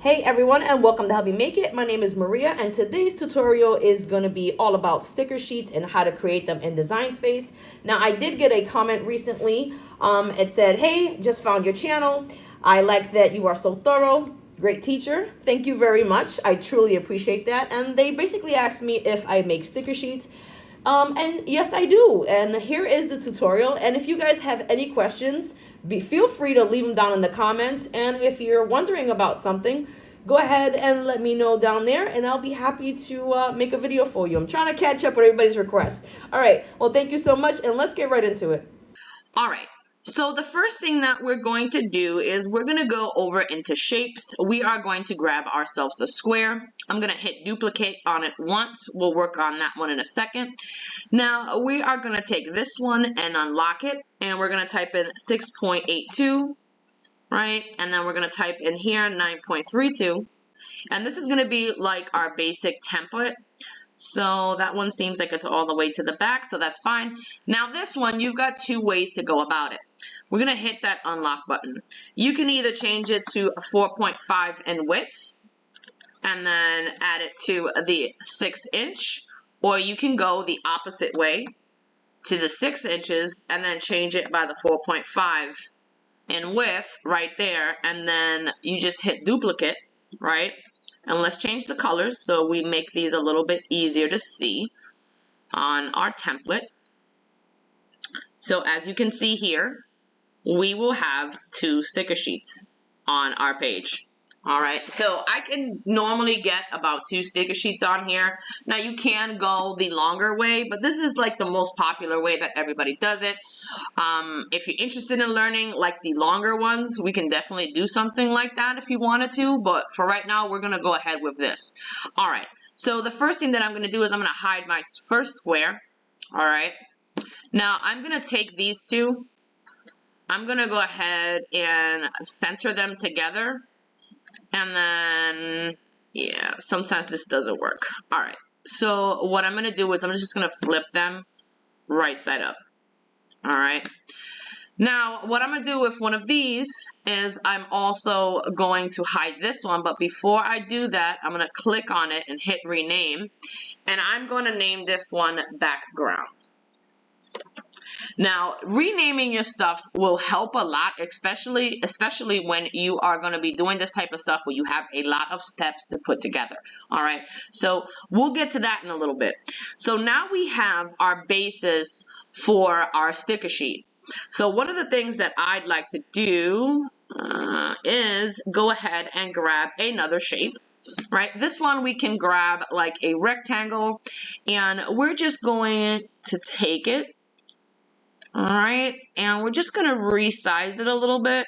Hey everyone, and welcome to Help You Make It. My name is Maria, and today's tutorial is going to be all about sticker sheets and how to create them in Design Space. Now, I did get a comment recently. It said, "Hey, just found your channel. I like that you are so thorough. Great teacher. Thank you very much. I truly appreciate that." And they basically asked me if I make sticker sheets. And yes, I do. And here is the tutorial. And if you guys have any questions, feel free to leave them down in the comments. And if you're wondering about something, go ahead and let me know down there, and I'll be happy to make a video for you. I'm trying to catch up with everybody's requests. All right. Well, thank you so much, and let's get right into it. All right, so the first thing that we're going to do is we're going to go over into shapes. We are going to grab ourselves a square. I'm going to hit duplicate on it once. We'll work on that one in a second. Now, we are going to take this one and unlock it, and we're going to type in 6.82, right? And then we're going to type in here 9.32, and this is going to be like our basic template. So that one seems like it's all the way to the back, so that's fine. Now this one, you've got two ways to go about it. We're going to hit that unlock button. You can either change it to 4.5 in width and then add it to the 6-inch, or you can go the opposite way to the 6 inches and then change it by the 4.5 in width right there, and then you just hit duplicate, right? And let's change the colors so we make these a little bit easier to see on our template. So as you can see here, we will have two sticker sheets on our page. All right, so I can normally get about 2 sticker sheets on here. Now you can go the longer way, but this is like the most popular way that everybody does it. If you're interested in learning like the longer ones, we can definitely do something like that if you wanted to, but for right now, we're gonna go ahead with this. All right, so the first thing that I'm gonna do is I'm gonna hide my first square. All right, now I'm gonna take these two. I'm gonna go ahead and center them together. And then, yeah, sometimes this doesn't work. All right, so what I'm going to do is I'm just going to flip them right side up. All right. Now, what I'm going to do with one of these is I'm also going to hide this one. But before I do that, I'm going to click on it and hit rename. And I'm going to name this one background. Now, renaming your stuff will help a lot, especially when you are going to be doing this type of stuff where you have a lot of steps to put together. All right, so we'll get to that in a little bit. So now we have our basis for our sticker sheet. So one of the things that I'd like to do is go ahead and grab another shape. Right, this one we can grab like a rectangle, and we're just going to take it. All right, and we're just going to resize it a little bit.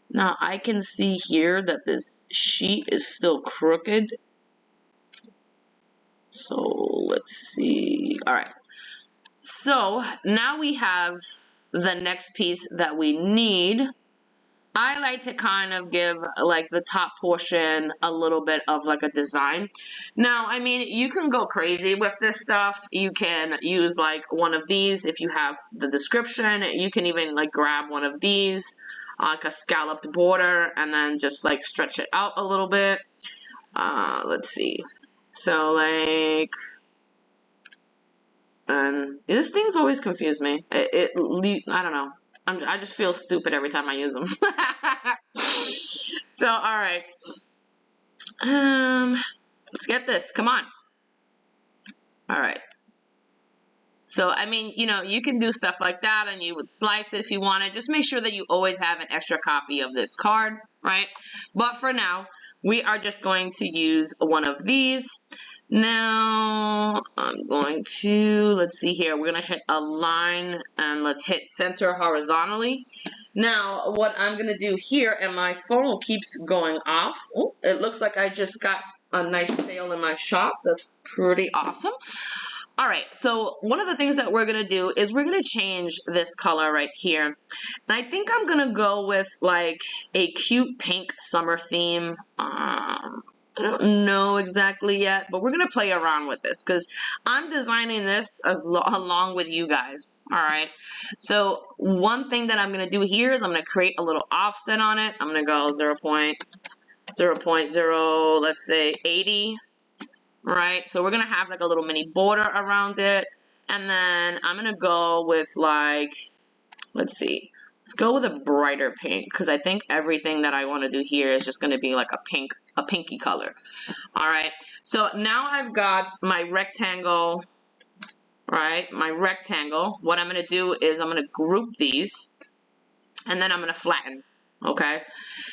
Now I can see here that this sheet is still crooked. So let's see. All right, so now we have the next piece that we need. I like to kind of give like the top portion a little bit of like a design. Now, I mean, you can go crazy with this stuff. You can use like one of these if you have the description. You can even like grab one of these, like a scalloped border, and then just like stretch it out a little bit. Let's see. So like, and these things always confuse me. I don't know. I just feel stupid every time I use them. So, all right. Let's get this. Come on. All right. So, I mean, you know, you can do stuff like that, and you would slice it if you wanted. Just make sure that you always have an extra copy of this card, right? But for now, we are just going to use one of these. Now, I'm going to, let's see here, we're going to hit align, and let's hit center horizontally. Now, what I'm going to do here, and my phone keeps going off. Oh, it looks like I just got a nice sale in my shop. That's pretty awesome. All right, so one of the things that we're going to do is we're going to change this color right here. And I think I'm going to go with like a cute pink summer theme. I don't know exactly yet, but we're going to play around with this because I'm designing this along with you guys. All right. So one thing that I'm going to do here is I'm going to create a little offset on it. I'm going to go 0.0, let's say 80. Right. So we're going to have like a little mini border around it. And then I'm going to go with like, let's see. Let's go with a brighter pink because I think everything that I want to do here is just going to be like a pinky color. All right. So now I've got my rectangle, right? My rectangle. What I'm going to do is I'm going to group these and then I'm going to flatten. Okay.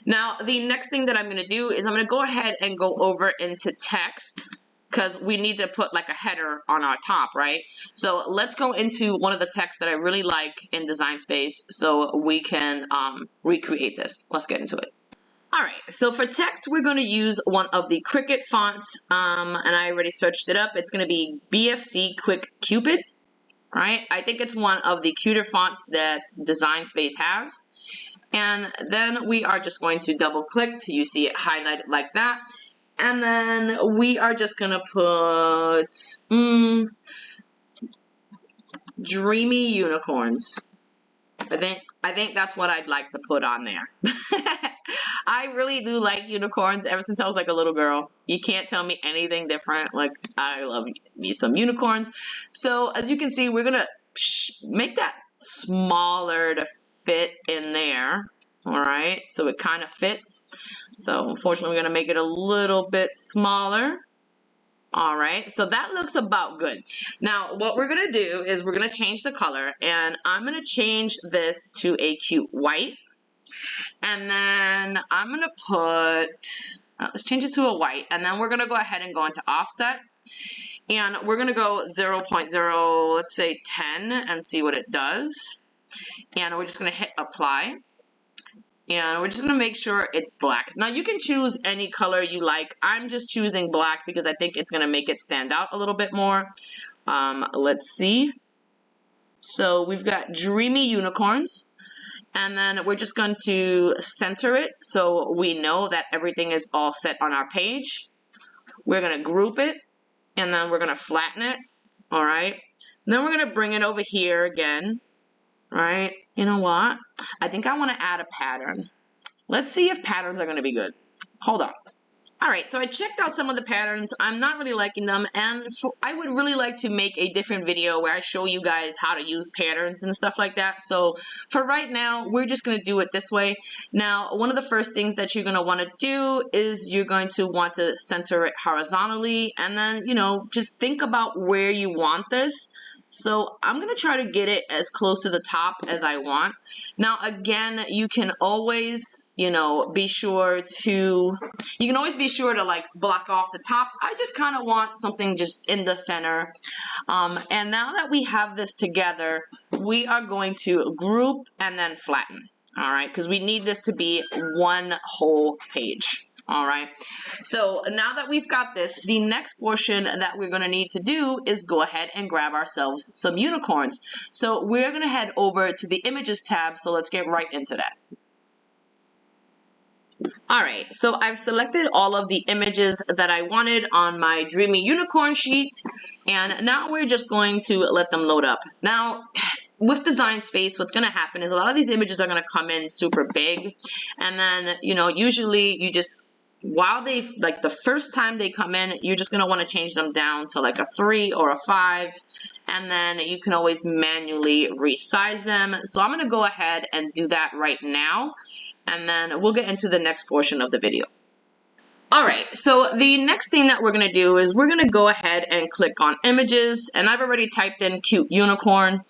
Now the next thing that I'm going to do is I'm going to go ahead and go over into text, because we need to put like a header on our top, right? So let's go into one of the texts that I really like in Design Space so we can recreate this. Let's get into it. All right, so for text, we're going to use one of the Cricut fonts, and I already searched it up. It's going to be BFC Quick Cupid, right? I think it's one of the cuter fonts that Design Space has. And then we are just going to double click till you see it highlighted like that. And then we are just gonna put dreamy unicorns. I think that's what I'd like to put on there. I really do like unicorns ever since I was like a little girl. You can't tell me anything different. Like, I love me some unicorns. So as you can see, we're gonna make that smaller to fit in there. All right, so it kind of fits. So unfortunately, we're gonna make it a little bit smaller. All right, so that looks about good. Now, what we're gonna do is we're gonna change the color, and I'm gonna change this to a cute white. And then I'm gonna put, let's change it to a white, and then we're gonna go ahead and go into offset. And we're gonna go 0.0, let's say 10, and see what it does. And we're just gonna hit apply. And we're just going to make sure it's black. Now, you can choose any color you like. I'm just choosing black because I think it's going to make it stand out a little bit more. Let's see. So we've got dreamy unicorns. And then we're just going to center it so we know that everything is all set on our page. We're going to group it. And then we're going to flatten it. All right. And then we're going to bring it over here again. Right? You know what? I think I want to add a pattern. Let's see if patterns are going to be good. Hold on. All right, so I checked out some of the patterns. I'm not really liking them, and I would really like to make a different video where I show you guys how to use patterns and stuff like that. So for right now, we're just going to do it this way. Now, one of the first things that you're going to want to do is you're going to want to center it horizontally, and then, you know, just think about where you want this. So I'm going to try to get it as close to the top as I want. Now, again, you can always, you know, be sure to like block off the top. I just kind of want something just in the center. And now that we have this together, we are going to group and then flatten. All right, because we need this to be one whole page. All right, so now that we've got this, the next portion that we're going to need to do is go ahead and grab ourselves some unicorns. So we're going to head over to the images tab, so let's get right into that. All right, so I've selected all of the images that I wanted on my dreamy unicorn sheet, and now we're just going to let them load up. Now, with Design Space, what's going to happen is a lot of these images are going to come in super big, and then, you know, usually you just, while they, like the first time they come in, you're just going to want to change them down to like a 3 or a 5, and then you can always manually resize them. So I'm going to go ahead and do that right now, and then we'll get into the next portion of the video. All right, so the next thing that we're going to do is we're going to go ahead and click on images, and I've already typed in cute unicorn.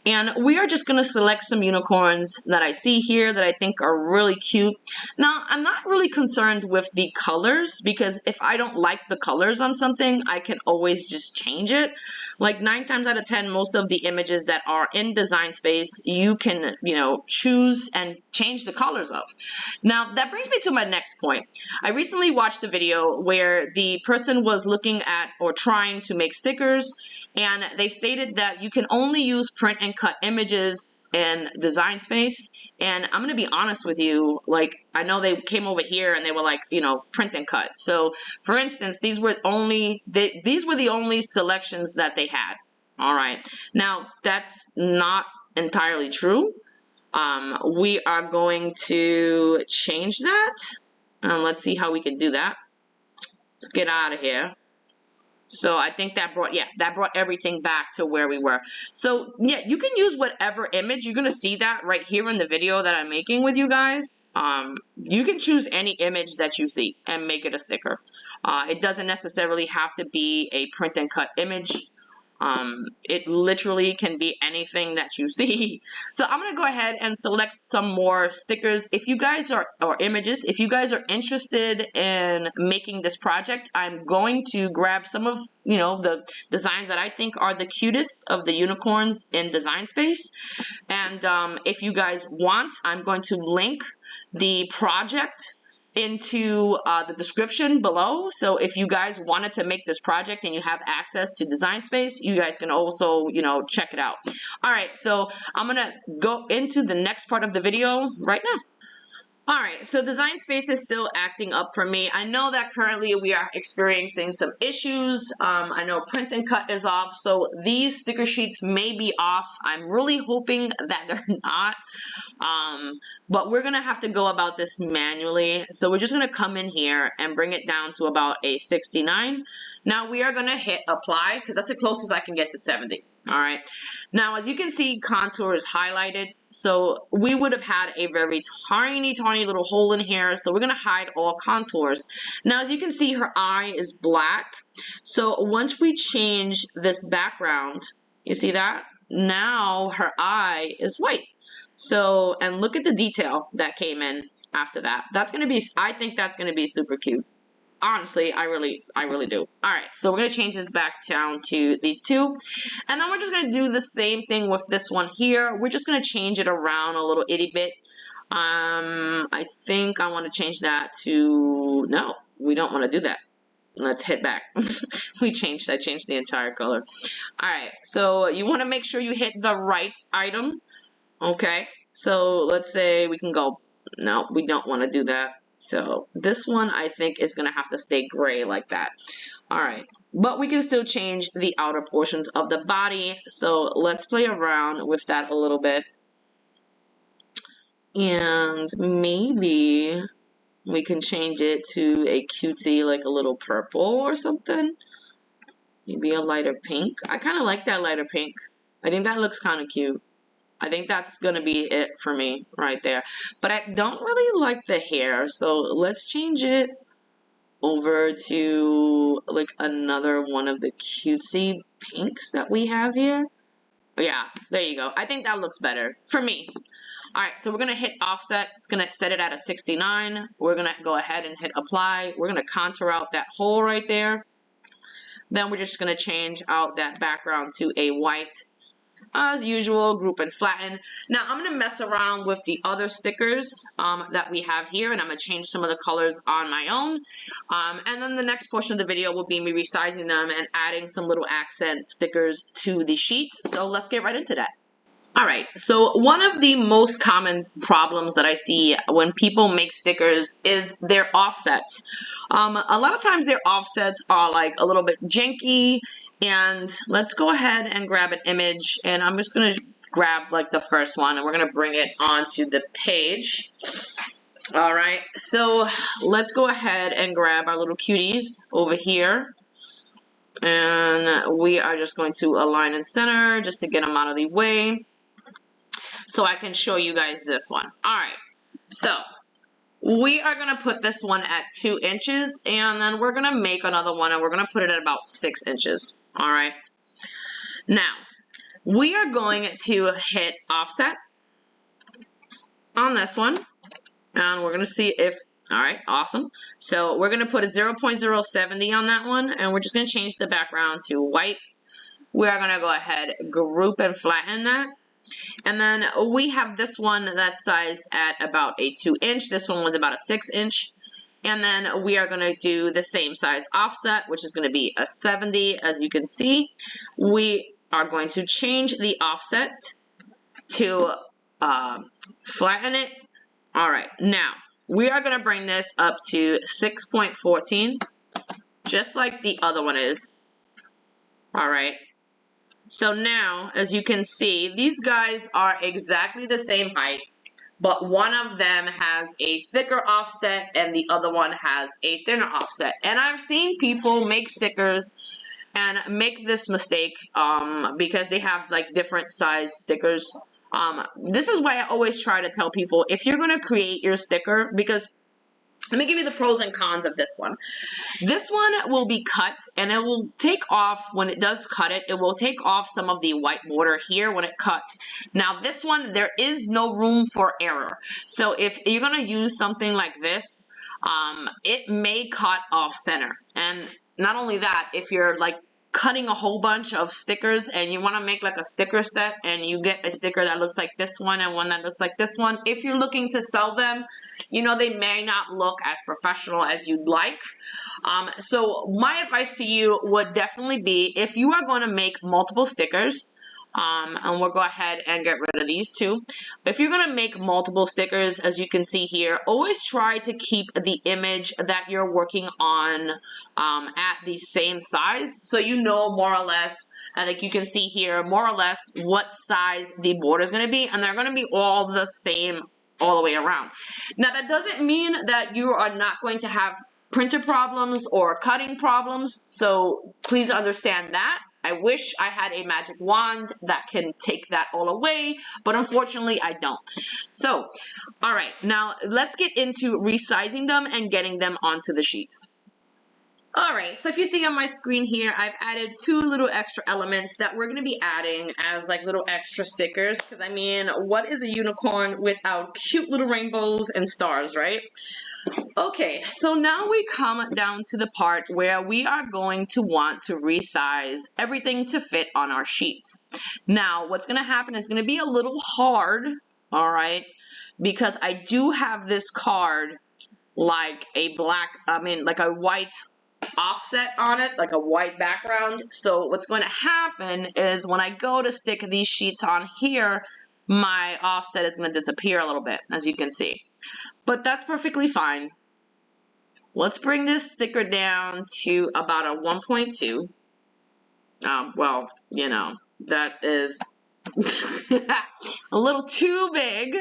And we are just going to select some unicorns that I see here that I think are really cute. Now, I'm not really concerned with the colors because if I don't like the colors on something, I can always just change it. Like 9 times out of 10, most of the images that are in Design Space, you can, you know, choose and change the colors of. Now, that brings me to my next point. I recently watched a video where the person was looking at or trying to make stickers, and they stated that you can only use print and cut images in Design Space, And I'm going to be honest with you, like, I know they came over here and they were like, you know, print and cut. So, for instance, these were the only selections that they had. All right. Now, that's not entirely true. We are going to change that. Let's see how we can do that. Let's get out of here. So I think that brought everything back to where we were. So yeah, you can use whatever image. You're gonna see that right here in the video that I'm making with you guys. You can choose any image that you see and make it a sticker. It doesn't necessarily have to be a print and cut image. It literally can be anything that you see. So I'm going to go ahead and select some more stickers. If you guys are, or images, if you guys are interested in making this project, I'm going to grab some of, you know, the designs that I think are the cutest of the unicorns in Design Space. And if you guys want, I'm going to link the project into the description below. So if you guys wanted to make this project and you have access to Design Space, you guys can also, you know, check it out. All right, so I'm gonna go into the next part of the video right now. All right, so Design Space is still acting up for me. I know that currently we are experiencing some issues. I know print and cut is off, so these sticker sheets may be off. I'm really hoping that they're not, but we're gonna have to go about this manually. So we're just gonna come in here and bring it down to about a 69. Now we are gonna hit apply because that's the closest I can get to 70. All right, now as you can see, contour is highlighted, so we would have had a very tiny little hole in here, so we're gonna hide all contours. Now as you can see, her eye is black, so once we change this background, you see that? Now her eye is white. So, and look at the detail that came in after that. That's gonna be, I think that's gonna be super cute. Honestly, I really do. All right, so we're gonna change this back down to the 2, and then we're just gonna do the same thing with this one here. We're just gonna change it around a little itty bit. I think I want to change that to, no, we don't want to do that. Let's hit back. I changed the entire color. All right, so you want to make sure you hit the right item. Okay, so let's say we can go, no, we don't want to do that. So this one I think is going to have to stay gray like that. All right, but we can still change the outer portions of the body. So let's play around with that a little bit. And maybe we can change it to a cutesy, like a little purple or something. Maybe a lighter pink. I kind of like that lighter pink. I think that looks kind of cute. I think that's going to be it for me right there. But I don't really like the hair, so let's change it over to like another one of the cutesy pinks that we have here. Yeah, there you go. I think that looks better for me. All right, so we're going to hit offset. It's going to set it at a 69. We're going to go ahead and hit apply. We're going to contour out that hole right there. Then we're just going to change out that background to a white. As usual, group and flatten. Now I'm going to mess around with the other stickers that we have here, and I'm going to change some of the colors on my own. And then the next portion of the video will be me resizing them and adding some little accent stickers to the sheet. So let's get right into that. Alright, so one of the most common problems that I see when people make stickers is their offsets. A lot of times their offsets are like a little bit janky, and let's go ahead and grab an image, and I'm just going to grab like the first one, and we're going to bring it onto the page. Alright, so let's go ahead and grab our little cuties over here. And we are just going to align and center just to get them out of the way, so I can show you guys this one. All right, so we are going to put this one at 2 inches, and then we're going to make another one, and we're going to put it at about 6 inches. All right, now we are going to hit offset on this one, and we're going to see if, all right, awesome. So we're going to put a 0.070 on that one, and we're just going to change the background to white. We are going to go ahead, group and flatten that. And then we have this one that's sized at about a 2 inch. This one was about a 6 inch. And then we are going to do the same size offset, which is going to be a 70. As you can see, we are going to change the offset to Flatten it. All right, now we are gonna bring this up to 6.14, just like the other one is. All right. So now, as you can see, these guys are exactly the same height, but one of them has a thicker offset and the other one has a thinner offset. And I've seen people make stickers and make this mistake because they have like different size stickers. This is why I always try to tell people, if you're going to create your sticker, because let me give you the pros and cons of this one. This one will be cut, and it will take off, when it does cut it, it will take off some of the white border here when it cuts. Now this one, there is no room for error. So if you're going to use something like this, it may cut off center. And not only that, if you're like cutting a whole bunch of stickers and you want to make like a sticker set, and you get a sticker that looks like this one and one that looks like this one, if you're looking to sell them, you know, they may not look as professional as you'd like. So my advice to you would definitely be, if you are going to make multiple stickers, and we'll go ahead and get rid of these two. If you're going to make multiple stickers, as you can see here, always try to keep the image that you're working on at the same size, so you know more or less, like you can see here, more or less what size the border is going to be, and they're going to be all the same all the way around. Now that doesn't mean that you are not going to have printer problems or cutting problems, so please understand that. I wish I had a magic wand that can take that all away, but unfortunately I don't. So, all right, now let's get into resizing them and getting them onto the sheets. All right, so if you see on my screen here, I've added two little extra elements that we're going to be adding as like little extra stickers, because I mean, what is a unicorn without cute little rainbows and stars, right? Okay, so now we come down to the part where we are going to want to resize everything to fit on our sheets. Now, what's going to happen is going to be a little hard, all right, because I do have this card like a white offset on it, like a white background. So what's going to happen is when I go to stick these sheets on here, my offset is going to disappear a little bit, as you can see. But that's perfectly fine. Let's bring this sticker down to about a 1.2. Well, you know, that is a little too big.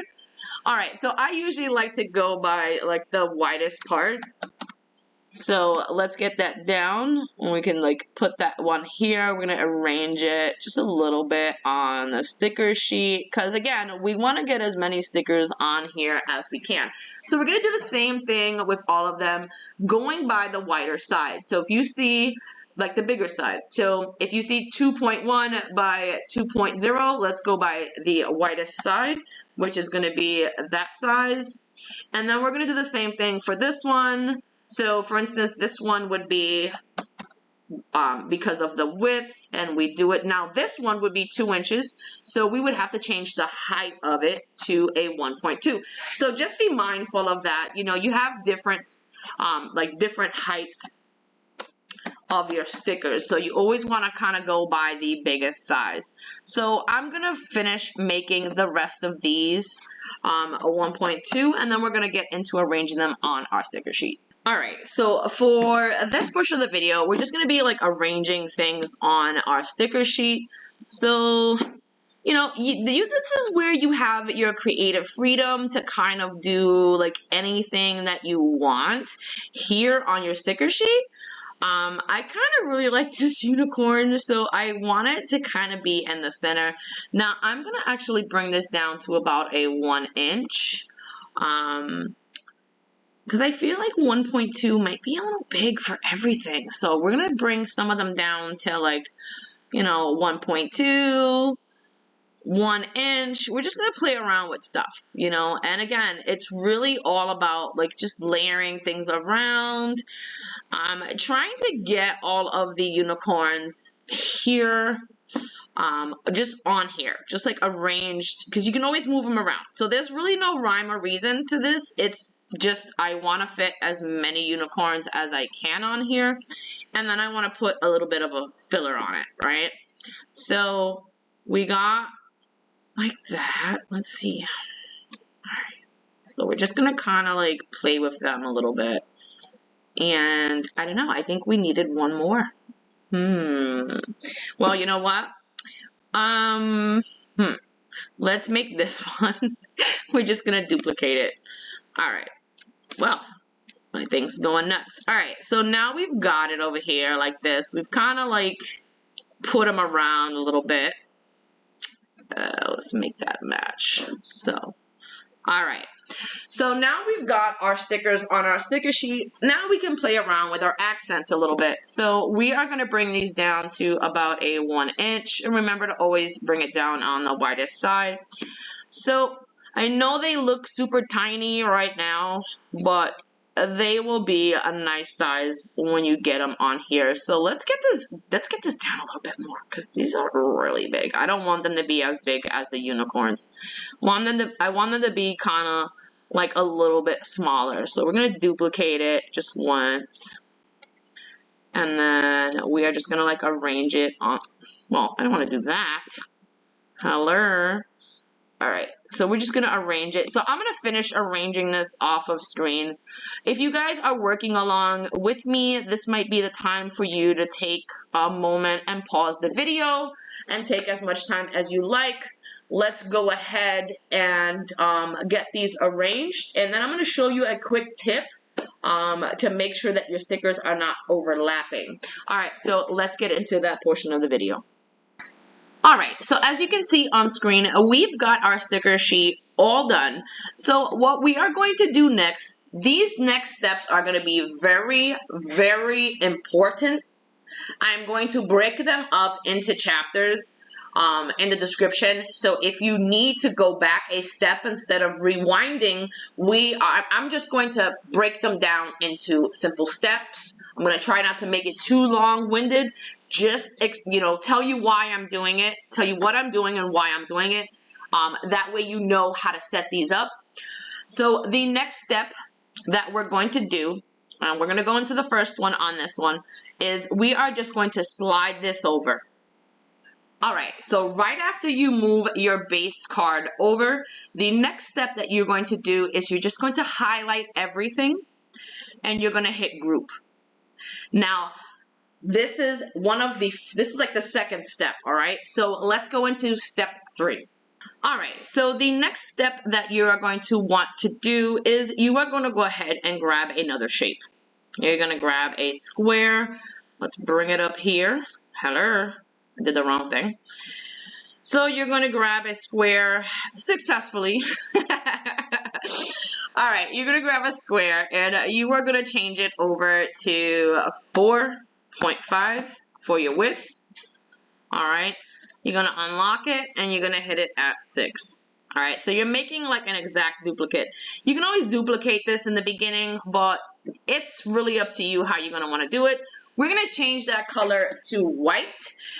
All right, so I usually like to go by like the widest part. So let's get that down, and we can like put that one here. We're gonna arrange it just a little bit on the sticker sheet, because again, we want to get as many stickers on here as we can. So we're gonna do the same thing with all of them, going by the wider side. So if you see like the bigger side, so if you see 2.1 by 2.0, let's go by the widest side, which is gonna be that size. And then we're gonna do the same thing for this one. So for instance, this one would be because of the width, and we do it. Now this one would be 2 inches, so we would have to change the height of it to a 1.2. So just be mindful of that. You know, you have different heights of your stickers, so you always want to kind of go by the biggest size. So I'm gonna finish making the rest of these a 1.2, and then we're gonna get into arranging them on our sticker sheet. Alright, so for this portion of the video, we're just going to be like arranging things on our sticker sheet. So, you know, this is where you have your creative freedom to kind of do like anything that you want here on your sticker sheet. I kind of really like this unicorn, so I want it to kind of be in the center. Now, I'm going to actually bring this down to about a 1 inch. Because I feel like 1.2 might be a little big for everything. So we're going to bring some of them down to like, you know, 1.2, 1 inch. We're just going to play around with stuff, you know. And again, it's really all about like just layering things around. Trying to get all of the unicorns here. Just on here, just like arranged, because you can always move them around. So there's really no rhyme or reason to this. It's just I want to fit as many unicorns as I can on here, and then I want to put a little bit of a filler on it, right? So we got like that. Let's see. So we're just gonna kind of like play with them a little bit. And I don't know, I think we needed one more. Well, you know what? Let's make this one. We're just gonna duplicate it. All right. Well, my thing's going nuts. All right, so now we've got it over here like this. We've kind of like put them around a little bit. Let's make that match. So, all right. So now we've got our stickers on our sticker sheet. Now we can play around with our accents a little bit. So we are going to bring these down to about a 1 inch. And remember to always bring it down on the widest side. So I know they look super tiny right now, but they will be a nice size when you get them on here. So let's get this down a little bit more, because these are really big. I don't want them to be as big as the unicorns. I want them to be kind of like a little bit smaller. So we're going to duplicate it just once. And then we are just going to like arrange it on, well, I don't want to do that. Hello. All right, so we're just going to arrange it. So I'm going to finish arranging this off of screen. If you guys are working along with me, this might be the time for you to take a moment and pause the video and take as much time as you like. Let's go ahead and get these arranged. And then I'm going to show you a quick tip to make sure that your stickers are not overlapping. All right, so let's get into that portion of the video. Alright, so as you can see on screen, we've got our sticker sheet all done. So what we are going to do next, these next steps are going to be very, very important. I'm going to break them up into chapters in the description. So if you need to go back a step instead of rewinding, I'm just going to break them down into simple steps. I'm going to try not to make it too long-winded. Just, tell you why I'm doing it, tell you what I'm doing and why I'm doing it. That way you know how to set these up. So the next step that we're going to do, we're going to go into the first one on this one, is we are just going to slide this over. Alright, so right after you move your base card over, the next step that you're going to do is you're just going to highlight everything and you're going to hit group. Now, this is like the second step, all right? So let's go into step 3. All right, so the next step that you are going to want to do is you are going to go ahead and grab another shape. You're going to grab a square. Let's bring it up here. Hello, I did the wrong thing. So you're going to grab a square successfully. All right, you're going to grab a square and you are going to change it over to 4.5 for your width. All right, you're going to unlock it and you're going to hit it at 6. All right, so you're making like an exact duplicate. You can always duplicate this in the beginning, but it's really up to you how you're going to want to do it. We're going to change that color to white.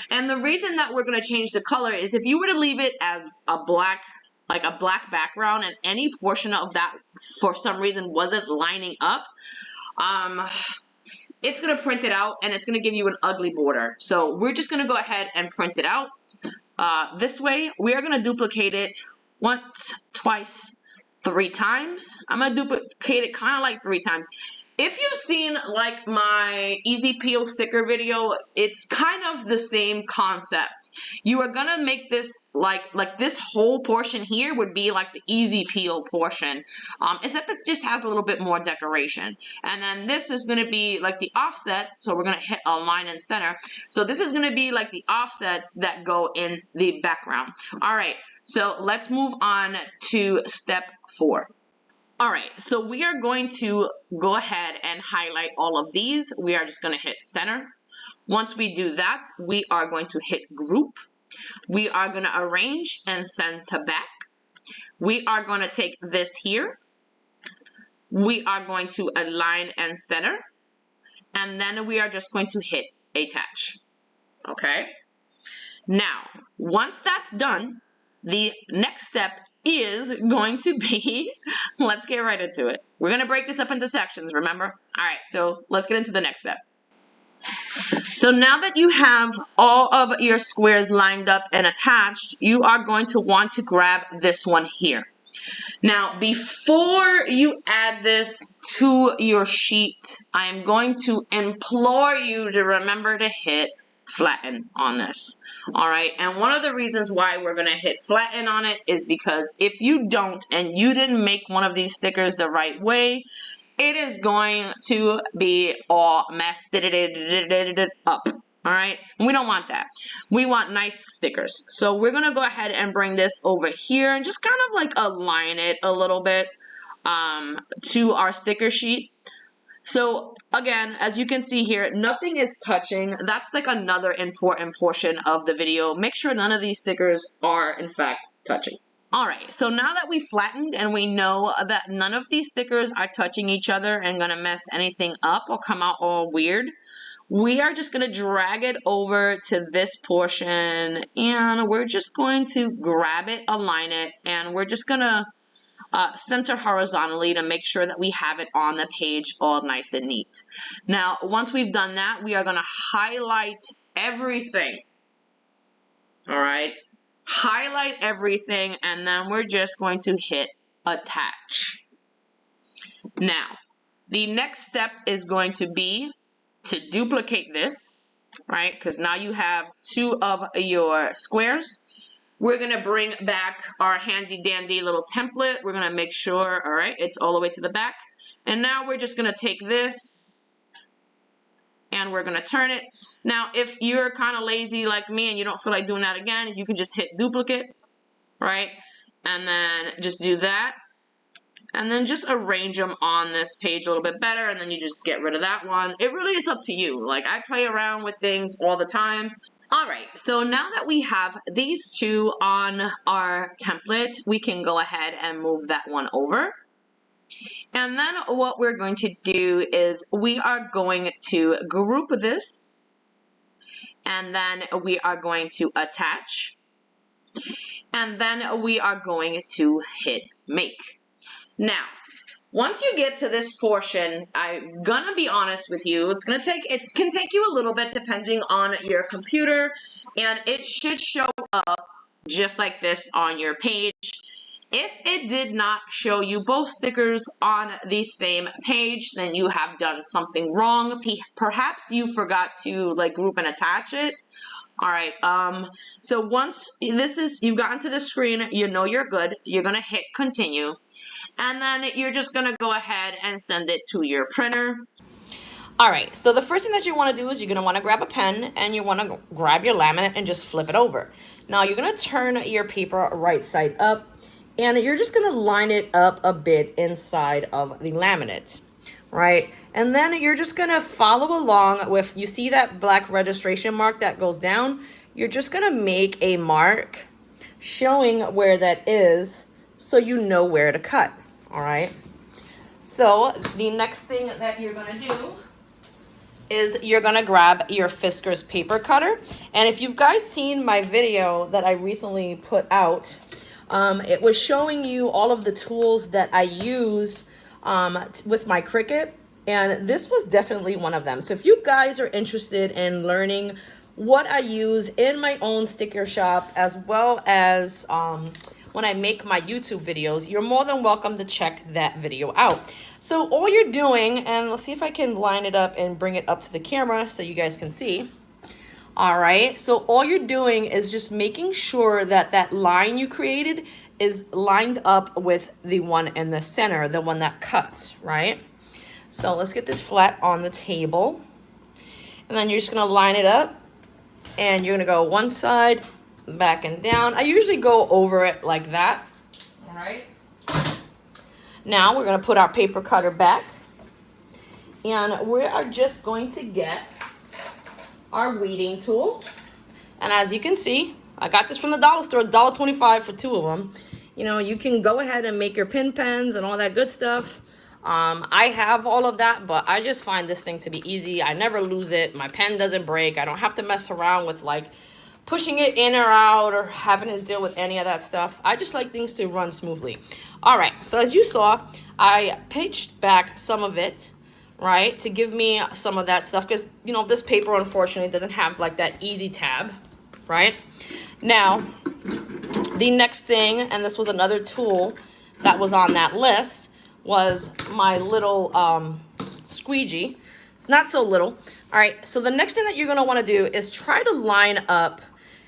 And the reason that we're going to change the color is if you were to leave it as a black, like a black background, and any portion of that for some reason wasn't lining up, it's going to print it out and it's going to give you an ugly border. So we're just going to go ahead and print it out. This way, we are going to duplicate it once, twice, 3 times. I'm going to duplicate it kind of like 3 times. If you've seen like my easy peel sticker video, it's kind of the same concept. You are gonna make this like this whole portion here would be like the easy peel portion, except it just has a little bit more decoration. And then this is gonna be like the offsets, so we're gonna hit a line in center. So this is gonna be like the offsets that go in the background. All right, so let's move on to step 4. All right, so we are going to go ahead and highlight all of these. We are just going to hit center. Once we do that, we are going to hit group. We are going to arrange and send to back. We are going to take this here. We are going to align and center. And then we are just going to hit attach. Okay? Now, once that's done, the next step is going to be, let's get right into it. We're going to break this up into sections, remember? All right, so let's get into the next step. So now that you have all of your squares lined up and attached, you are going to want to grab this one here. Now, before you add this to your sheet, I am going to implore you to remember to hit flatten on this. All right, and one of the reasons why we're going to hit flatten on it is because if you don't and you didn't make one of these stickers the right way, it is going to be all messed up. All right, we don't want that. We want nice stickers. So we're gonna go ahead and bring this over here and just kind of like align it a little bit to our sticker sheet. So again, as you can see here, nothing is touching. That's like another important portion of the video. Make sure none of these stickers are in fact touching. All right, so now that we flattened and we know that none of these stickers are touching each other and gonna mess anything up or come out all weird, we are just gonna drag it over to this portion and we're just going to grab it, align it, and we're just gonna center horizontally to make sure that we have it on the page all nice and neat. Now, once we've done that, we are gonna highlight everything, all right? Highlight everything, and then we're just going to hit attach. Now, the next step is going to be to duplicate this, right? Because now you have two of your squares. We're going to bring back our handy dandy little template. We're going to make sure, all right, it's all the way to the back. And now we're just going to take this and we're going to turn it. Now, if you're kind of lazy like me and you don't feel like doing that again, you can just hit duplicate, right? And then just do that. And then just arrange them on this page a little bit better, and then you just get rid of that one. It really is up to you. Like, I play around with things all the time. All right, so now that we have these two on our template, we can go ahead and move that one over. And then what we're going to do is we are going to group this, and then we are going to attach, and then we are going to hit make. Now, once you get to this portion, I'm gonna be honest with you, it can take you a little bit depending on your computer, and it should show up just like this on your page. If it did not show you both stickers on the same page, then you have done something wrong. Perhaps you forgot to like group and attach it. All right, so once you've gotten to the screen, you know you're good. You're gonna hit continue, and then you're just gonna go ahead and send it to your printer. All right, so the first thing that you want to do is you're going to want to grab a pen and you want to grab your laminate and just flip it over. Now you're going to turn your paper right side up and you're just going to line it up a bit inside of the laminate, right? And then you're just going to follow along with, you see that black registration mark that goes down? You're just going to make a mark showing where that is so you know where to cut, all right? So the next thing that you're going to do is you're gonna grab your Fiskars paper cutter. And if you've guys seen my video that I recently put out, it was showing you all of the tools that I use with my Cricut, and this was definitely one of them. So if you guys are interested in learning what I use in my own sticker shop, as well as when I make my YouTube videos, you're more than welcome to check that video out. So all you're doing, and let's see if I can line it up and bring it up to the camera so you guys can see. All right, so all you're doing is just making sure that that line you created is lined up with the one in the center, the one that cuts, right? So let's get this flat on the table. And then you're just gonna line it up and you're gonna go one side, back and down. I usually go over it like that, all right? Now we're going to put our paper cutter back, and we are just going to get our weeding tool. And as you can see, I got this from the dollar store, $1.25 for two of them. You know, you can go ahead and make your pin pens and all that good stuff. I have all of that, but I just find this thing to be easy. I never lose it. My pen doesn't break. I don't have to mess around with like pushing it in or out or having to deal with any of that stuff. I just like things to run smoothly. All right, so as you saw, I pitched back some of it, right, to give me some of that stuff because, you know, this paper unfortunately doesn't have like that easy tab, right? Now, the next thing, and this was another tool that was on that list was my little squeegee. It's not so little. All right, so the next thing that you're gonna wanna do is try to line up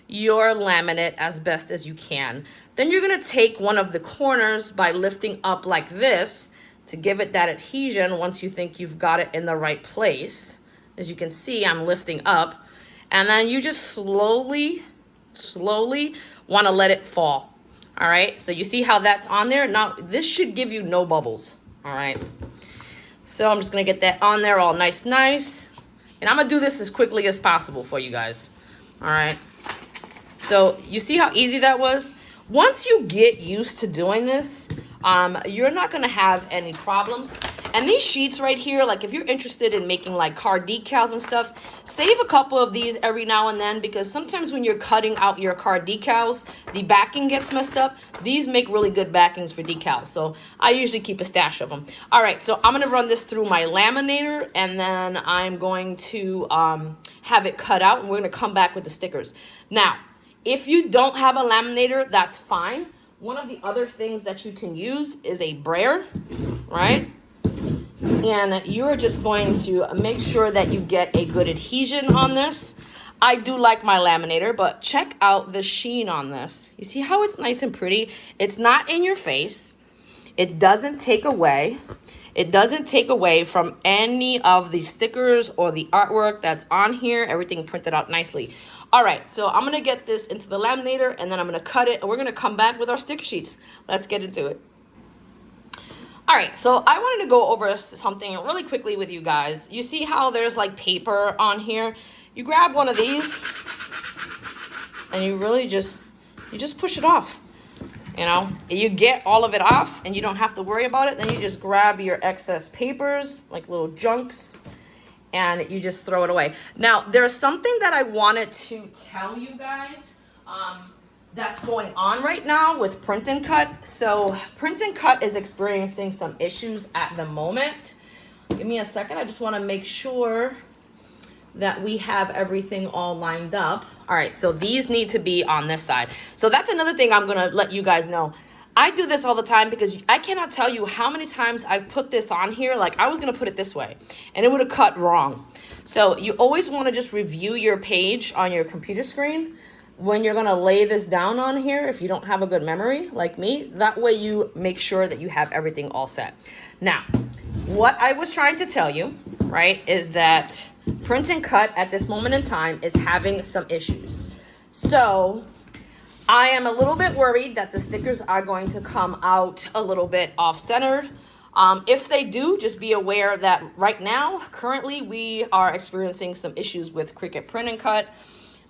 your laminate as best as you can. Then you're gonna take one of the corners by lifting up like this to give it that adhesion once you think you've got it in the right place. As you can see, I'm lifting up. And then you just slowly wanna let it fall. All right, so you see how that's on there? Now, this should give you no bubbles, all right? So I'm just gonna get that on there all nice. And I'm gonna do this as quickly as possible for you guys, all right? So you see how easy that was? Once you get used to doing this, you're not gonna have any problems. And these sheets right here, like if you're interested in making like car decals and stuff, save a couple of these every now and then, because sometimes when you're cutting out your car decals, the backing gets messed up. These make really good backings for decals, so I usually keep a stash of them. All right, so I'm gonna run this through my laminator, and then I'm going to have it cut out, and we're gonna come back with the stickers. Now, if you don't have a laminator, that's fine. One of the other things that you can use is a brayer, right? And you're just going to make sure that you get a good adhesion on this. I do like my laminator, but check out the sheen on this. You see how it's nice and pretty? It's not in your face. It doesn't take away. It doesn't take away from any of the stickers or the artwork that's on here. Everything printed out nicely. All right, so I'm gonna get this into the laminator, and then I'm gonna cut it, and we're gonna come back with our sticker sheets. Let's get into it. All right, so I wanted to go over something really quickly with you guys. You see how there's like paper on here? You grab one of these, and you really just push it off. You know, you get all of it off, and you don't have to worry about it. Then you just grab your excess papers, like little junks, and you just throw it away. Now, there's something that I wanted to tell you guys that's going on right now with Print and Cut. So Print and Cut is experiencing some issues at the moment. Give me a second. I just want to make sure that we have everything all lined up. All right, so these need to be on this side. So that's another thing I'm going to let you guys know. I do this all the time because I cannot tell you how many times I've put this on here. Like I was going to put it this way and it would have cut wrong. So you always want to just review your page on your computer screen when you're going to lay this down on here. If you don't have a good memory like me, that way you make sure that you have everything all set. Now, what I was trying to tell you, right, is that Print and Cut at this moment in time is having some issues. So I am a little bit worried that the stickers are going to come out a little bit off-centered. If they do, just be aware that right now, currently, we are experiencing some issues with Cricut Print and Cut.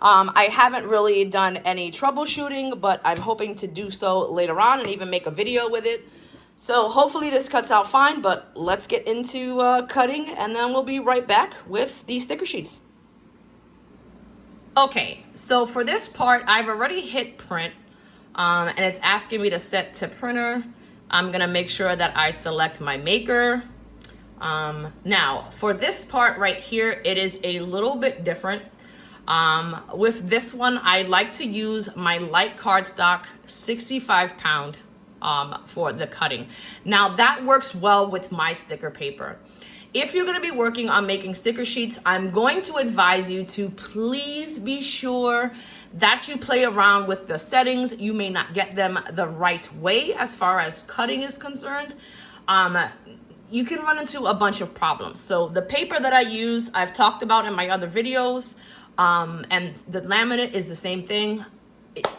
I haven't really done any troubleshooting, but I'm hoping to do so later on and even make a video with it. So hopefully this cuts out fine, but let's get into cutting, and then we'll be right back with these sticker sheets. Okay, so for this part, I've already hit print, and it's asking me to set to printer. I'm gonna make sure that I select my maker. Now, for this part right here, it is a little bit different. With this one, I like to use my light cardstock 65 pound for the cutting. Now, that works well with my sticker paper. If you're going to be working on making sticker sheets, I'm going to advise you to please be sure that you play around with the settings. You may not get them the right way as far as cutting is concerned. You can run into a bunch of problems. So the paper that I use, I've talked about in my other videos, and the laminate is the same thing.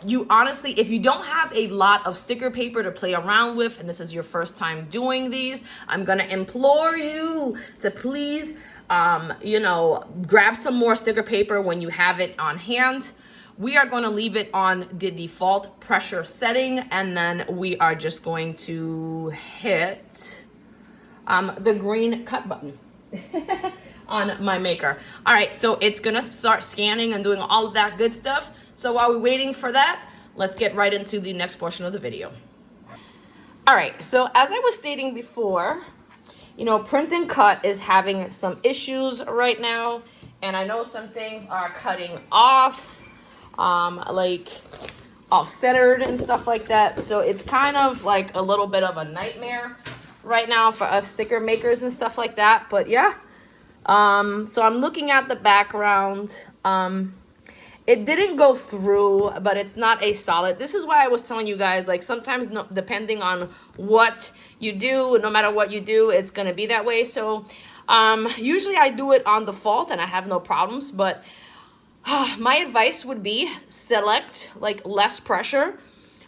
You honestly, if you don't have a lot of sticker paper to play around with, and this is your first time doing these, I'm gonna implore you to please, grab some more sticker paper when you have it on hand. We are going to leave it on the default pressure setting, and then we are just going to hit the green cut button on my maker. All right, so it's gonna start scanning and doing all of that good stuff. So while we're waiting for that, let's get right into the next portion of the video. All right, so as I was stating before, Print and Cut is having some issues right now, and I know some things are cutting off. Like off-centered and stuff like that. So it's kind of like a little bit of a nightmare right now for us sticker makers and stuff like that. But yeah, so I'm looking at the background. It didn't go through, but it's not a solid. This is why I was telling you guys, like, sometimes depending on what you do, no matter what you do, it's gonna be that way. So usually I do it on default and I have no problems, but my advice would be select like less pressure.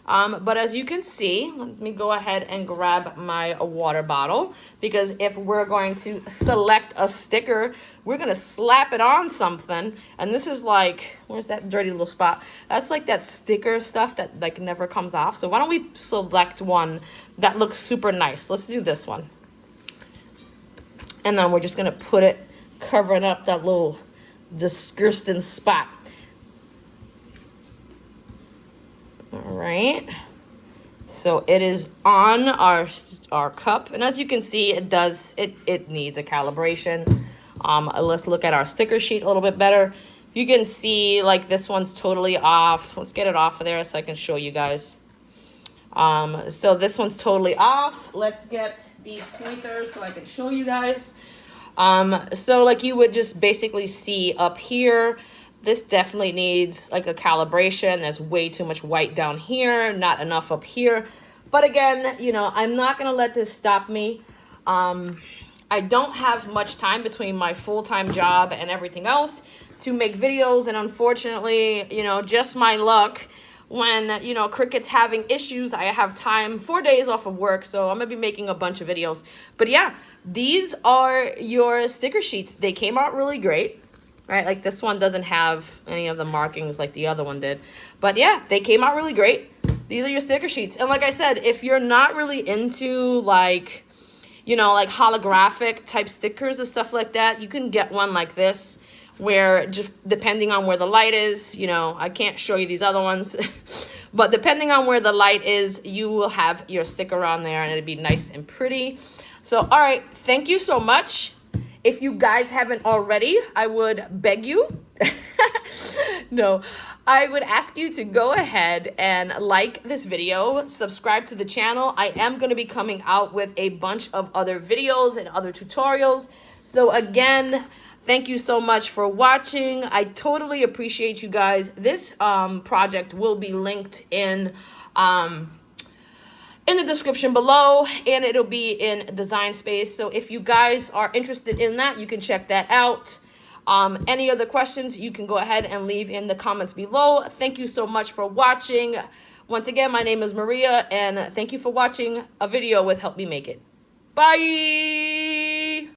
But as you can see, let me go ahead and grab my water bottle, because if we're going to select a sticker, we're going to slap it on something. And this is like, where's that dirty little spot? That's like that sticker stuff that like never comes off. So why don't we select one that looks super nice? Let's do this one. And then we're just going to put it covering up that little disgusting spot. All right, so it is on our cup, and as you can see, it needs a calibration. Let's look at our sticker sheet a little bit better. You can see like this one's totally off. Let's get it off of there so I can show you guys. So this one's totally off. Let's get the pointer so I can show you guys. So like you would just basically see up here, this definitely needs like a calibration. There's way too much white down here, not enough up here. But again, you know, I'm not gonna let this stop me. I don't have much time between my full-time job and everything else to make videos, and unfortunately, you know, just my luck, when, you know, Cricut's having issues, I have time, 4 days off of work, so I'm gonna be making a bunch of videos. But yeah, these are your sticker sheets. They came out really great, right? Like this one doesn't have any of the markings like the other one did. But yeah, they came out really great. These are your sticker sheets. And like I said, if you're not really into like, you know, like holographic type stickers and stuff like that, you can get one like this, where just depending on where the light is, you know, I can't show you these other ones, but depending on where the light is, you will have your sticker on there and it'll be nice and pretty. So, all right, thank you so much. If you guys haven't already, I would beg you, no, I would ask you to go ahead and like this video, subscribe to the channel. I am going to be coming out with a bunch of other videos and other tutorials. So again, thank you so much for watching. I totally appreciate you guys. This project will be linked in the description below, and it'll be in Design Space. So if you guys are interested in that, you can check that out. Any other questions, you can go ahead and leave in the comments below. Thank you so much for watching. Once again, my name is Maria, and thank you for watching a video with Help Me Make It. Bye!